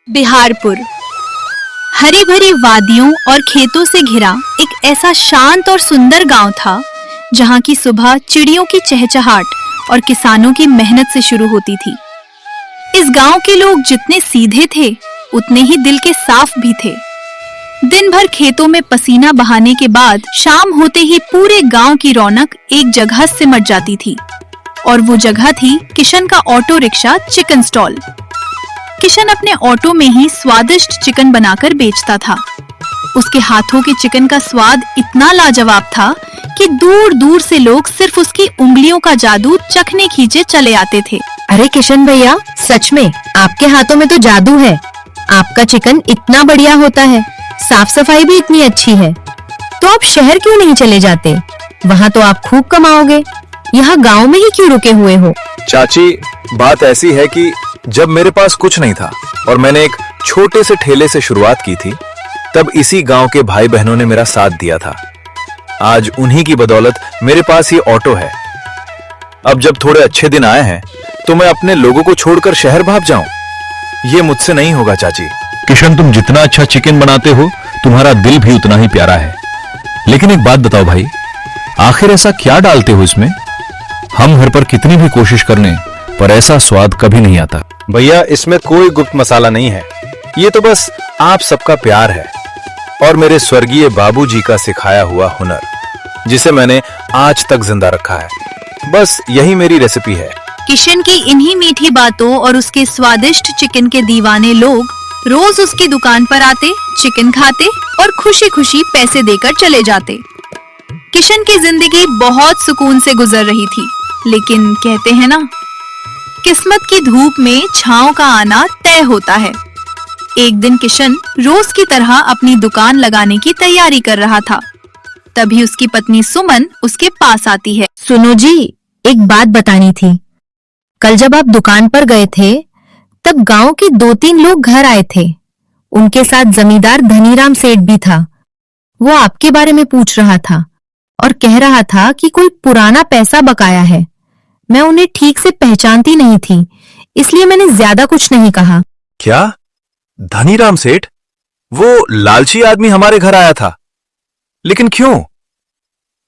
बिहारपुर हरी भरी वादियों और खेतों से घिरा एक ऐसा शांत और सुंदर गांव था जहां की सुबह चिड़ियों की चहचहाट और किसानों की मेहनत से शुरू होती थी। इस गांव के लोग जितने सीधे थे उतने ही दिल के साफ भी थे। दिन भर खेतों में पसीना बहाने के बाद शाम होते ही पूरे गांव की रौनक एक जगह सिमट जाती थी और वो जगह थी किशन का auto rickshaw chicken stall. Kishan अपने ऑटो में ही स्वादिष्ट चिकन बनाकर बेचता था। उसके हाथों के चिकन का स्वाद इतना लाजवाब था कि दूर दूर से लोग सिर्फ उसकी उंगलियों का जादू चखने खींचे चले आते थे। अरे किशन भैया, सच में आपके हाथों में तो जादू है। आपका चिकन इतना बढ़िया होता है, साफ सफाई भी इतनी अच्छी है। तो आप शहर क्यों नहीं चले जाते? वहाँ तो आप खूब कमाओगे। यहाँ गांव में ही क्यों रुके हुए हो? चाची, बात ऐसी है कि जब मेरे पास कुछ नहीं था और मैंने एक छोटे से ठेले से शुरुआत की थी, तब इसी गांव के भाई बहनों ने मेरा साथ दिया था। आज उन्हीं की बदौलत मेरे पास ये ऑटो है। अब जब थोड़े अच्छे दिन आए हैं तो मैं अपने लोगों को छोड़कर शहर भाग जाऊं? ये मुझसे नहीं होगा चाची। किशन, तुम जितना अच्छा चिकन बनाते हो, तुम्हारा दिल भी उतना ही प्यारा है। लेकिन एक बात बताओ भाई, आखिर ऐसा क्या डालते हो इसमें? हम घर पर कितनी भी कोशिश करने पर ऐसा स्वाद कभी नहीं आता। भैया, इसमें कोई गुप्त मसाला नहीं है। ये तो बस आप सबका प्यार है और मेरे स्वर्गीय बाबूजी का सिखाया हुआ हुनर, जिसे मैंने आज तक जिंदा रखा है। बस यही मेरी रेसिपी है। किशन की इन्हीं मीठी बातों और उसके स्वादिष्ट चिकन के दीवाने लोग रोज उसकी दुकान पर आते, चिकन खाते और खुशी खुशी पैसे देकर चले जाते। किशन की जिंदगी बहुत सुकून से गुजर रही थी, लेकिन कहते हैं ना, किस्मत की धूप में छांव का आना तय होता है। एक दिन किशन रोज की तरह अपनी दुकान लगाने की तैयारी कर रहा था। तभी उसकी पत्नी सुमन उसके पास आती है। सुनो जी, एक बात बतानी थी। कल जब आप दुकान पर गए थे, तब गांव के 2-3 लोग घर आए थे। उनके साथ जमींदार धनीराम सेठ भी था। वो आपके बारे में पूछ रहा था और कह रहा था कि कोई पुराना पैसा बकाया है। मैं उन्हें ठीक से पहचानती नहीं थी, इसलिए मैंने ज्यादा कुछ नहीं कहा। क्या? धनीराम सेठ? वो लालची आदमी हमारे घर आया था, लेकिन क्यों?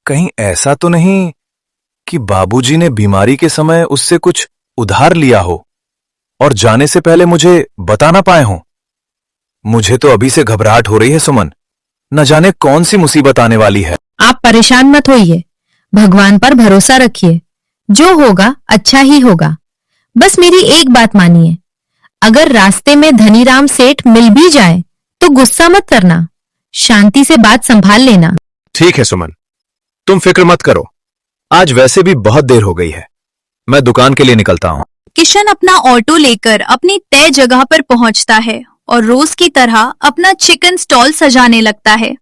कहीं ऐसा तो नहीं कि बाबूजी ने बीमारी के समय उससे कुछ उधार लिया हो और जाने से पहले मुझे बता ना पाए हों? मुझे तो अभी से घबराहट हो रही है सुमन। न जाने कौन सी मुसीबत आने वाली है। आप परेशान मत होइए, भगवान पर भरोसा रखिए। जो होगा अच्छा ही होगा। बस मेरी एक बात मानिए, अगर रास्ते में धनीराम सेठ मिल भी जाए तो गुस्सा मत करना, शांति से बात संभाल लेना। ठीक है सुमन, तुम फिक्र मत करो। आज वैसे भी बहुत देर हो गई है, मैं दुकान के लिए निकलता हूँ। किशन अपना ऑटो लेकर अपनी तय जगह पर पहुंचता है और रोज की तरह अपना चिकन स्टॉल सजाने लगता है।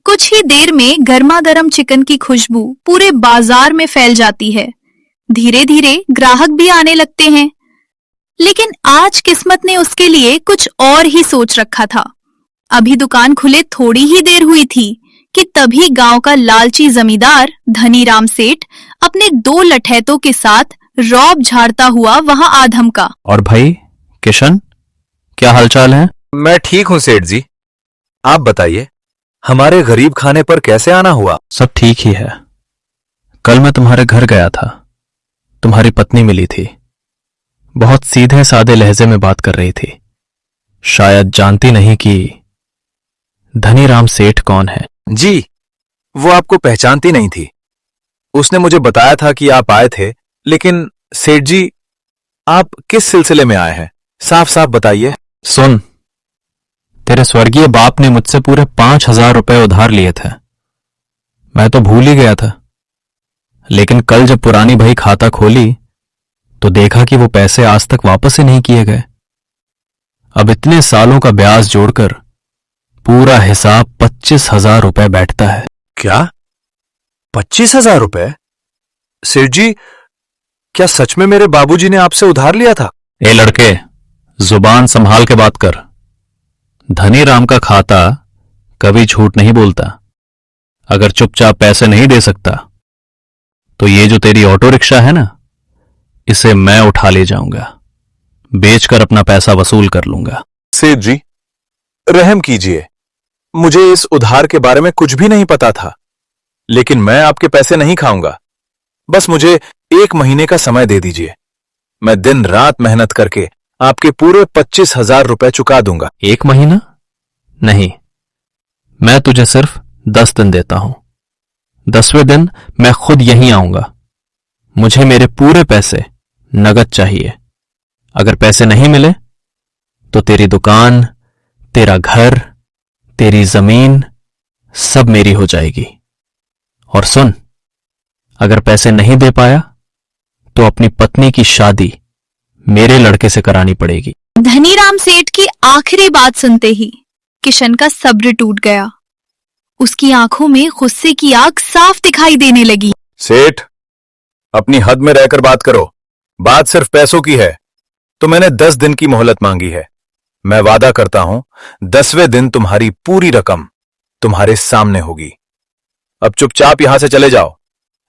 कुछ ही देर में गर्मा गर्म चिकन की खुशबू पूरे बाजार में फैल जाती है। धीरे धीरे ग्राहक भी आने लगते हैं, लेकिन आज किस्मत ने उसके लिए कुछ और ही सोच रखा था। अभी दुकान खुले थोड़ी ही देर हुई थी कि तभी गांव का लालची जमींदार धनीराम सेठ अपने 2 लठैतों के साथ रौब झाड़ता हुआ वहां आ धमका। और भाई किशन, क्या हालचाल है? मैं ठीक हूँ सेठ जी, आप बताइए, हमारे गरीब खाने पर कैसे आना हुआ? सब ठीक ही है। कल मैं तुम्हारे घर गया था, तुम्हारी पत्नी मिली थी। बहुत सीधे सादे लहजे में बात कर रही थी। शायद जानती नहीं कि धनीराम सेठ कौन है। जी, वो आपको पहचानती नहीं थी। उसने मुझे बताया था कि आप आए थे, लेकिन सेठ जी, आप किस सिलसिले में आए हैं? साफ साफ बताइए। सुन, तेरे स्वर्गीय बाप ने मुझसे पूरे 5,000 रुपए उधार लिए थे। मैं तो भूल ही गया था, लेकिन कल जब पुरानी भई खाता खोली तो देखा कि वो पैसे आज तक वापस ही नहीं किए गए। अब इतने सालों का ब्याज जोड़कर पूरा हिसाब 25,000 रुपए बैठता है। क्या? 25,000 रुपए? सेठ जी, क्या सच में मेरे बाबूजी ने आपसे उधार लिया था? ए लड़के, जुबान संभाल के बात कर। धनीराम का खाता कभी झूठ नहीं बोलता। अगर चुपचाप पैसे नहीं दे सकता तो ये जो तेरी ऑटो रिक्शा है ना, इसे मैं उठा ले जाऊंगा, बेचकर अपना पैसा वसूल कर लूंगा। सेठ जी, रहम कीजिए, मुझे इस उधार के बारे में कुछ भी नहीं पता था, लेकिन मैं आपके पैसे नहीं खाऊंगा। बस मुझे 1 महीने का समय दे दीजिए। मैं दिन रात मेहनत करके आपके पूरे 25,000 रुपए चुका दूंगा। 1 महीना नहीं, मैं तुझे सिर्फ 10 दिन देता हूं। 10वें दिन मैं खुद यहीं आऊंगा। मुझे मेरे पूरे पैसे नगद चाहिए। अगर पैसे नहीं मिले तो तेरी दुकान, तेरा घर, तेरी जमीन सब मेरी हो जाएगी। और सुन, अगर पैसे नहीं दे पाया तो अपनी पत्नी की शादी मेरे लड़के से करानी पड़ेगी। धनीराम सेठ की आखिरी बात सुनते ही किशन का सब्र टूट गया। उसकी आंखों में गुस्से की आग साफ दिखाई देने लगी। सेठ, अपनी हद में रहकर बात करो। बात सिर्फ पैसों की है तो मैंने 10 दिन की मोहलत मांगी है। मैं वादा करता हूं 10वें दिन तुम्हारी पूरी रकम तुम्हारे सामने होगी। अब चुपचाप यहां से चले जाओ,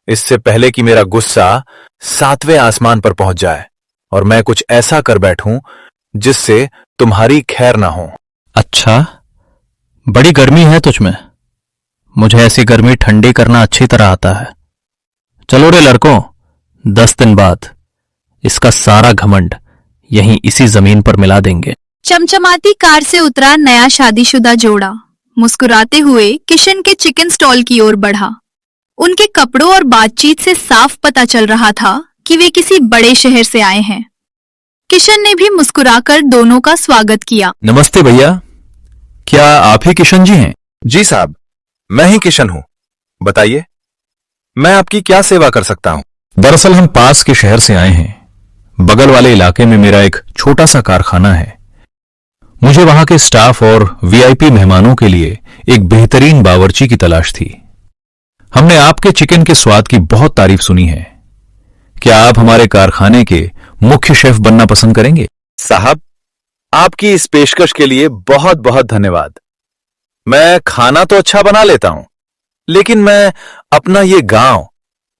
इससे पहले कि मेरा गुस्सा 7वें आसमान पर पहुंच जाए और मैं कुछ ऐसा कर बैठूं जिससे तुम्हारी खैर ना हो। अच्छा, बड़ी गर्मी है तुझ में। मुझे ऐसी गर्मी ठंडी करना अच्छी तरह आता है। चलो रे लड़कों, 10 दिन बाद इसका सारा घमंड यहीं इसी जमीन पर मिला देंगे। चमचमाती कार से उतरा नया शादीशुदा जोड़ा मुस्कुराते हुए किशन के चिकन स्टॉल की ओर बढ़ा। उनके कपड़ों और बातचीत से साफ पता चल रहा था कि वे किसी बड़े शहर से आए हैं। किशन ने भी मुस्कुराकर दोनों का स्वागत किया। नमस्ते भैया, क्या आप ही किशन जी हैं? जी साहब, मैं ही किशन हूं। बताइए, मैं आपकी क्या सेवा कर सकता हूं? दरअसल हम पास के शहर से आए हैं। बगल वाले इलाके में मेरा एक छोटा सा कारखाना है। मुझे वहां के स्टाफ और वीआईपी मेहमानों के लिए एक बेहतरीन बावर्ची की तलाश थी। हमने आपके चिकन के स्वाद की बहुत तारीफ सुनी है। क्या आप हमारे कारखाने के मुख्य शेफ बनना पसंद करेंगे? साहब, आपकी इस पेशकश के लिए बहुत बहुत धन्यवाद। मैं खाना तो अच्छा बना लेता हूं, लेकिन मैं अपना ये गांव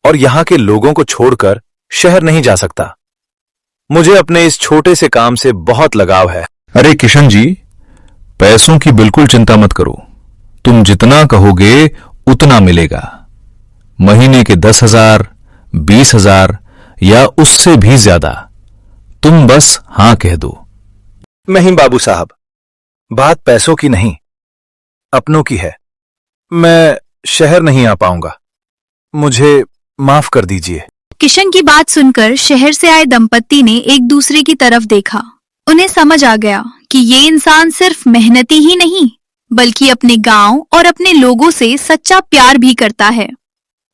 और यहां के लोगों को छोड़कर शहर नहीं जा सकता। मुझे अपने इस छोटे से काम से बहुत लगाव है। अरे किशन जी, पैसों की बिल्कुल चिंता मत करो। तुम जितना कहोगे उतना मिलेगा। महीने के 10,000, 20,000 या उससे भी ज्यादा। तुम बस हां कह दो। नहीं बाबू साहब, बात पैसों की नहीं, अपनों की है। मैं शहर नहीं आ पाऊंगा, मुझे माफ कर दीजिए। किशन की बात सुनकर शहर से आए दंपत्ति ने एक दूसरे की तरफ देखा। उन्हें समझ आ गया कि ये इंसान सिर्फ मेहनती ही नहीं बल्कि अपने गांव और अपने लोगों से सच्चा प्यार भी करता है।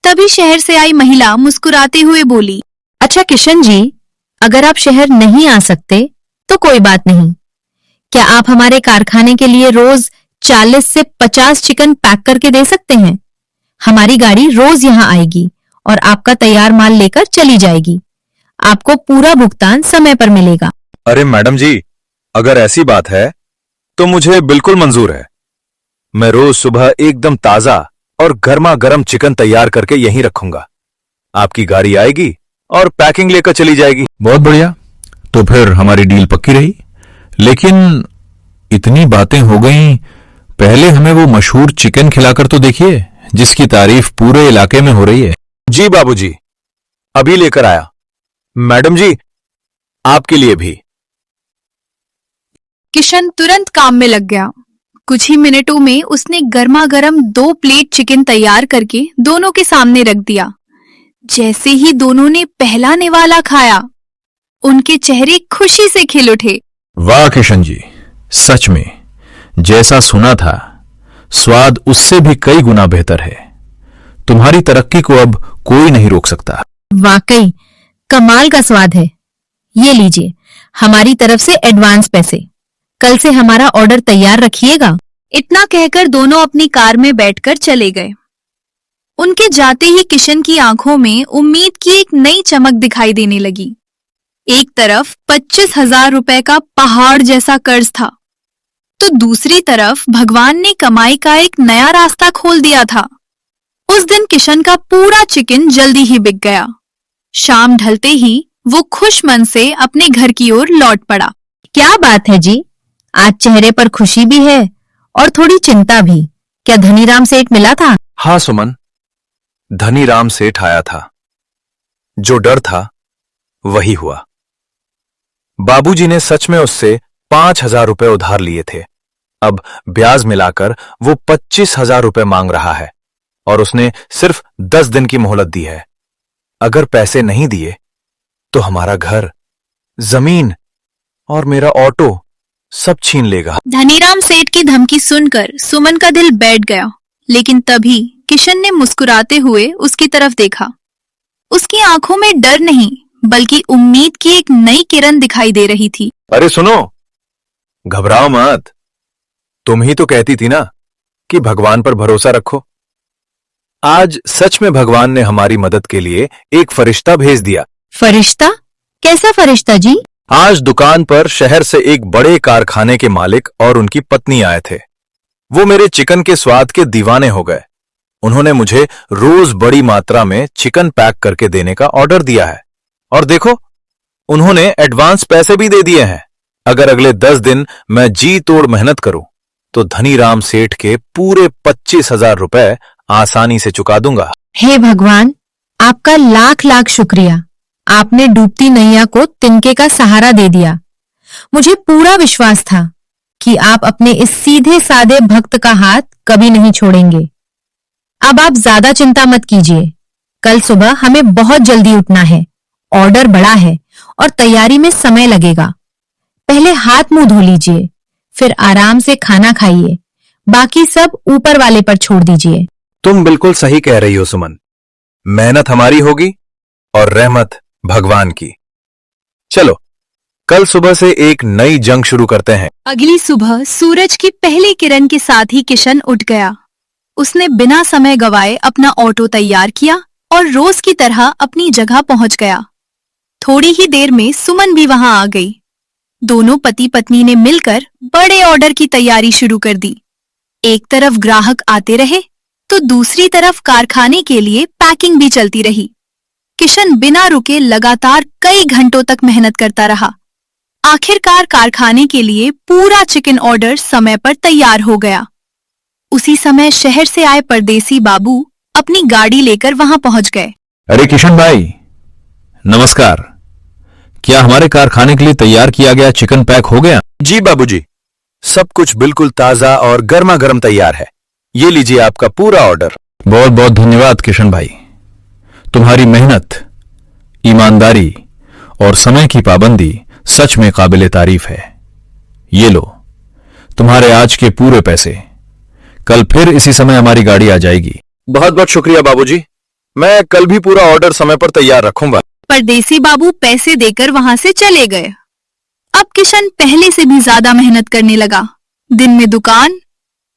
तभी शहर से आई महिला मुस्कुराते हुए बोली, अच्छा किशन जी, अगर आप शहर नहीं आ सकते तो कोई बात नहीं। क्या आप हमारे कारखाने के लिए रोज 40 से 50 चिकन पैक करके दे सकते हैं? हमारी गाड़ी रोज यहाँ आएगी और आपका तैयार माल लेकर चली जाएगी। आपको पूरा भुगतान समय पर मिलेगा। अरे मैडम जी, अगर ऐसी बात है तो मुझे बिल्कुल मंजूर है। मैं रोज सुबह एकदम ताजा और गर्मा गर्म चिकन तैयार करके यहीं रखूंगा। आपकी गाड़ी आएगी और पैकिंग लेकर चली जाएगी। बहुत बढ़िया, तो फिर हमारी डील पक्की रही। लेकिन इतनी बातें हो गईं, पहले हमें वो मशहूर चिकन खिलाकर तो देखिए जिसकी तारीफ पूरे इलाके में हो रही है। जी बाबूजी, अभी लेकर आया। मैडम जी, आपके लिए भी। किशन तुरंत काम में लग गया। कुछ ही मिनटों में उसने गर्मा गर्म 2 प्लेट चिकन तैयार करके दोनों के सामने रख दिया। जैसे ही दोनों ने पहला निवाला खाया, उनके चेहरे खुशी से खिल उठे। वाह किशन जी, सच में जैसा सुना था, स्वाद उससे भी कई गुना बेहतर है। तुम्हारी तरक्की को अब कोई नहीं रोक सकता। वाकई कमाल का स्वाद है। ये लीजिए हमारी तरफ से एडवांस पैसे। कल से हमारा ऑर्डर तैयार रखिएगा। इतना कहकर दोनों अपनी कार में बैठकर चले गए। उनके जाते ही किशन की आंखों में उम्मीद की एक नई चमक दिखाई देने लगी। एक तरफ 25,000 रुपए का पहाड़ जैसा कर्ज था, तो दूसरी तरफ भगवान ने कमाई का एक नया रास्ता खोल दिया था। उस दिन किशन का पूरा चिकन जल्दी ही बिक गया। शाम ढलते ही वो खुश मन से अपने घर की ओर लौट पड़ा। क्या बात है जी, आज चेहरे पर खुशी भी है और थोड़ी चिंता भी। क्या धनीराम सेठ मिला था? हाँ सुमन, धनीराम सेठ आया था। जो डर था वही हुआ। बाबूजी ने सच में उससे 5,000 रुपए उधार लिए थे। अब ब्याज मिलाकर वो 25,000 रुपए मांग रहा है और उसने सिर्फ 10 दिन की मोहलत दी है। अगर पैसे नहीं दिए तो हमारा घर, जमीन और मेरा ऑटो सब छीन लेगा। धनीराम सेठ की धमकी सुनकर सुमन का दिल बैठ गया, लेकिन तभी किशन ने मुस्कुराते हुए उसकी तरफ देखा। उसकी आंखों में डर नहीं बल्कि उम्मीद की एक नई किरण दिखाई दे रही थी। अरे सुनो, घबराओ मत। तुम ही तो कहती थी ना कि भगवान पर भरोसा रखो। आज सच में भगवान ने हमारी मदद के लिए एक फरिश्ता भेज दिया। फरिश्ता? कैसा फरिश्ता जी? आज दुकान पर शहर से एक बड़े कारखाने के मालिक और उनकी पत्नी आए थे। वो मेरे चिकन के स्वाद के दीवाने हो गए। उन्होंने मुझे रोज बड़ी मात्रा में चिकन पैक करके देने का ऑर्डर दिया है और देखो, उन्होंने एडवांस पैसे भी दे दिए हैं। अगर अगले 10 दिन मैं जी तोड़ मेहनत करूं तो धनीराम सेठ के पूरे 25,000 रुपए आसानी से चुका दूंगा। हे भगवान, आपका लाख लाख शुक्रिया। आपने डूबती नैया को तिनके का सहारा दे दिया। मुझे पूरा विश्वास था कि आप अपने इस सीधे साधे भक्त का हाथ कभी नहीं छोड़ेंगे। अब आप ज्यादा चिंता मत कीजिए। कल सुबह हमें बहुत जल्दी उठना है। ऑर्डर बड़ा है और तैयारी में समय लगेगा। पहले हाथ मुंह धो लीजिए, फिर आराम से खाना खाइए। बाकी सब ऊपर वाले पर छोड़ दीजिए। तुम बिल्कुल सही कह रही हो सुमन। मेहनत हमारी होगी और रहमत भगवान की। चलो, कल सुबह से एक नई जंग शुरू करते हैं। अगली सुबह सूरज की पहली किरण के साथ ही किशन उठ गया। उसने बिना समय गवाए अपना ऑटो तैयार किया और रोज की तरह अपनी जगह पहुंच गया। थोड़ी ही देर में सुमन भी वहां आ गई। दोनों पति पत्नी ने मिलकर बड़े ऑर्डर की तैयारी शुरू कर दी। एक तरफ ग्राहक आते रहे तो दूसरी तरफ कारखाने के लिए पैकिंग भी चलती रही। किशन बिना रुके लगातार कई घंटों तक मेहनत करता रहा। आखिरकार कारखाने के लिए पूरा चिकन ऑर्डर समय पर तैयार हो गया। उसी समय शहर से आए परदेसी बाबू अपनी गाड़ी लेकर वहां पहुंच गए। अरे किशन भाई, नमस्कार। क्या हमारे कारखाने के लिए तैयार किया गया चिकन पैक हो गया? जी बाबूजी, सब कुछ बिल्कुल ताजा और गर्मा गर्म तैयार है। ये लीजिए आपका पूरा ऑर्डर। बहुत बहुत धन्यवाद किशन भाई। तुम्हारी मेहनत, ईमानदारी और समय की पाबंदी सच में काबिले तारीफ है। ये लो, तुम्हारे आज के पूरे पैसे। कल फिर इसी समय हमारी गाड़ी आ जाएगी। बहुत बहुत शुक्रिया बाबूजी। मैं कल भी पूरा ऑर्डर समय पर तैयार रखूंगा। परदेसी बाबू पैसे देकर वहां से चले गए। अब किशन पहले से भी ज्यादा मेहनत करने लगा। दिन में दुकान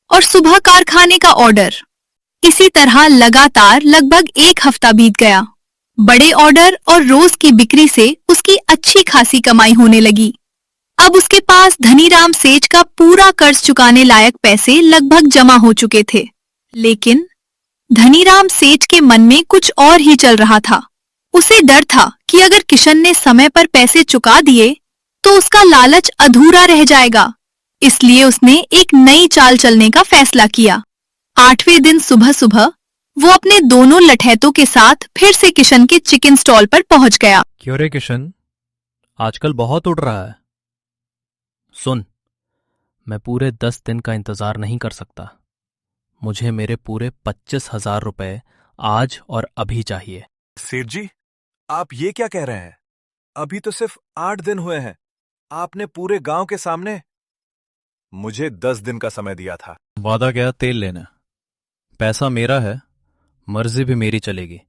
और सुबह कारखाने का ऑर्डर। इसी तरह लगातार लगभग एक हफ्ता बीत गया। बड़े ऑर्डर और रोज की बिक्री से उसकी अच्छी खासी कमाई होने लगी। अब उसके पास धनीराम सेठ का पूरा कर्ज चुकाने लायक पैसे लगभग जमा हो चुके थे। लेकिन धनीराम सेठ के मन में कुछ और ही चल रहा था। उसे डर था कि अगर किशन ने समय पर पैसे चुका दिए तो उसका लालच अधूरा रह जाएगा। इसलिए उसने एक नई चाल चलने का फैसला किया। 8वें दिन सुबह सुबह वो अपने दोनों लठैतों के साथ फिर से किशन के चिकन स्टॉल पर पहुंच गया। क्यों रे किशन, आजकल बहुत उड़ रहा है। सुन, मैं पूरे 10 दिन का इंतजार नहीं कर सकता। मुझे मेरे पूरे 25,000 रुपए आज और अभी चाहिए। सेठ जी, आप ये क्या कह रहे हैं? अभी तो सिर्फ 8 दिन हुए हैं। आपने पूरे गांव के सामने मुझे 10 दिन का समय दिया था। वादा गया तेल लेना। पैसा मेरा है, मर्जी भी मेरी चलेगी।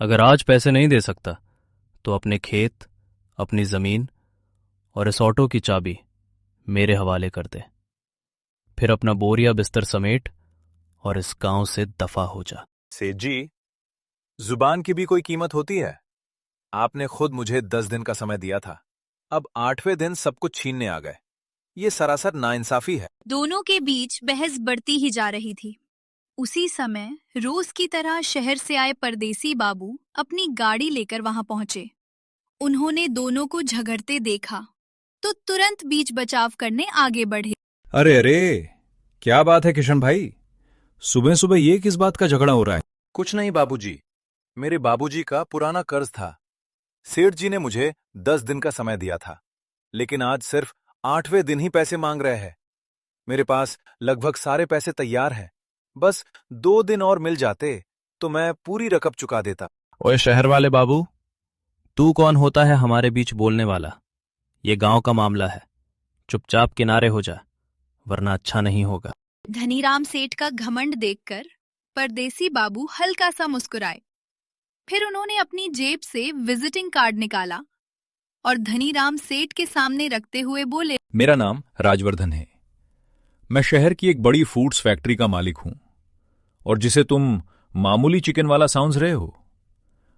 अगर आज पैसे नहीं दे सकता तो अपने खेत, अपनी जमीन और इस ऑटो की चाबी मेरे हवाले कर दे। फिर अपना बोरिया बिस्तर समेट और इस गांव से दफा हो जा। सेठ जी, जुबान की भी कोई कीमत होती है। आपने खुद मुझे 10 दिन का समय दिया था। अब 8वें दिन सब कुछ छीनने आ गए। ये सरासर नाइंसाफी है। दोनों के बीच बहस बढ़ती ही जा रही थी। उसी समय रोज की तरह शहर से आए परदेसी बाबू अपनी गाड़ी लेकर वहां पहुंचे। उन्होंने दोनों को झगड़ते देखा तो तुरंत बीच बचाव करने आगे बढ़े। अरे अरे, क्या बात है किशन भाई, सुबह सुबह ये किस बात का झगड़ा हो रहा है? कुछ नहीं बाबूजी, मेरे बाबूजी का पुराना कर्ज था। सेठ जी ने मुझे 10 दिन का समय दिया था, लेकिन आज सिर्फ 8वें दिन ही पैसे मांग रहे हैं। मेरे पास लगभग सारे पैसे तैयार हैं। बस 2 दिन और मिल जाते तो मैं पूरी रकम चुका देता। ओए शहर वाले बाबू, तू कौन होता है हमारे बीच बोलने वाला? ये गांव का मामला है, चुपचाप किनारे हो जा, वरना अच्छा नहीं होगा। धनीराम सेठ का घमंड देखकर परदेसी बाबू हल्का सा मुस्कुराए। फिर उन्होंने अपनी जेब से विजिटिंग कार्ड निकाला और धनीराम सेठ के सामने रखते हुए बोले, मेरा नाम राजवर्धन है। मैं शहर की एक बड़ी फूड्स फैक्ट्री का मालिक हूं, और जिसे तुम मामूली चिकन वाला समझ रहे हो,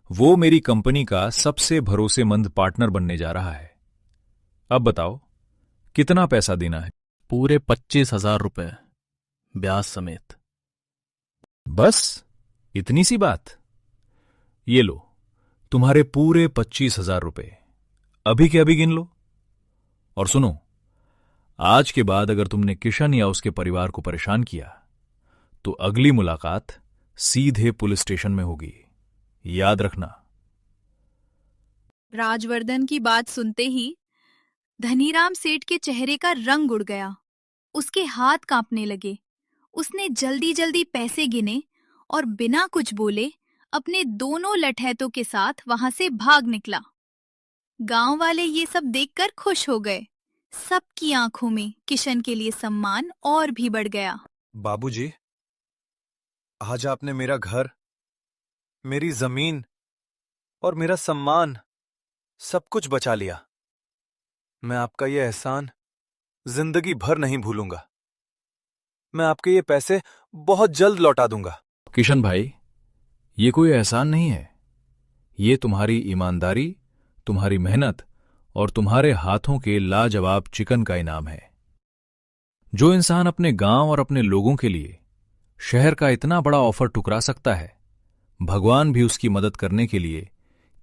वो मेरी कंपनी का सबसे भरोसेमंद पार्टनर बनने जा रहा है। अब बताओ, कितना पैसा देना है? पूरे 25,000 रुपए, ब्याज समेत। बस इतनी सी बात? ये लो, तुम्हारे पूरे 25,000 रुपए, अभी के अभी गिन लो। और सुनो, आज के बाद अगर तुमने किशन या उसके परिवार को परेशान किया तो अगली मुलाकात सीधे पुलिस स्टेशन में होगी, याद रखना। राजवर्धन की बात सुनते ही धनीराम सेठ के चेहरे का रंग उड़ गया। उसके हाथ कांपने लगे। उसने जल्दी जल्दी पैसे गिने और बिना कुछ बोले अपने दोनों लठैतों के साथ वहां से भाग निकला। गांव वाले ये सब देखकर खुश हो गए। सबकी आंखों में किशन के लिए सम्मान और भी बढ़ गया। बाबूजी, आज आपने मेरा घर, मेरी जमीन और मेरा सम्मान सब कुछ बचा लिया। मैं आपका ये एहसान जिंदगी भर नहीं भूलूंगा। मैं आपके ये पैसे बहुत जल्द लौटा दूंगा। किशन भाई, ये कोई एहसान नहीं है, ये तुम्हारी ईमानदारी, तुम्हारी मेहनत और तुम्हारे हाथों के लाजवाब चिकन का इनाम है। जो इंसान अपने गांव और अपने लोगों के लिए शहर का इतना बड़ा ऑफर ठुकरा सकता है, भगवान भी उसकी मदद करने के लिए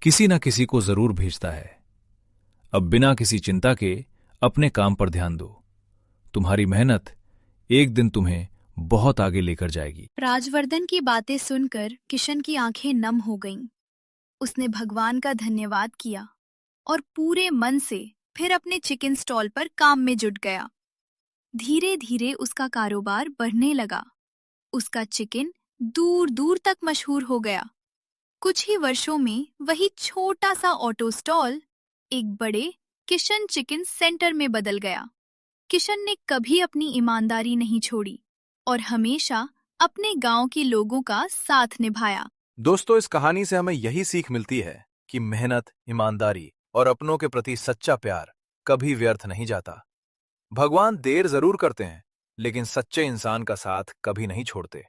किसी न किसी को जरूर भेजता है। अब बिना किसी चिंता के अपने काम पर ध्यान दो। तुम्हारी मेहनत एक दिन तुम्हें बहुत आगे लेकर जाएगी। राजवर्धन की बातें सुनकर किशन की आंखें नम हो गईं। उसने भगवान का धन्यवाद किया और पूरे मन से फिर अपने चिकन स्टॉल पर काम में जुट गया। धीरे धीरे उसका कारोबार बढ़ने लगा। उसका चिकन दूर दूर तक मशहूर हो गया। कुछ ही वर्षों में वही छोटा सा ऑटो स्टॉल एक बड़े किशन चिकन सेंटर में बदल गया। किशन ने कभी अपनी ईमानदारी नहीं छोड़ी और हमेशा अपने गांव के लोगों का साथ निभाया। दोस्तों, इस कहानी से हमें यही सीख मिलती है कि मेहनत, ईमानदारी और अपनों के प्रति सच्चा प्यार कभी व्यर्थ नहीं जाता। भगवान देर जरूर करते हैं, लेकिन सच्चे इंसान का साथ कभी नहीं छोड़ते।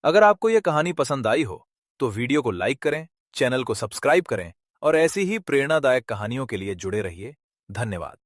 अगर आपको यह कहानी पसंद आई हो तो वीडियो को लाइक करें, चैनल को सब्सक्राइब करें और ऐसी ही प्रेरणादायक कहानियों के लिए जुड़े रहिए। धन्यवाद।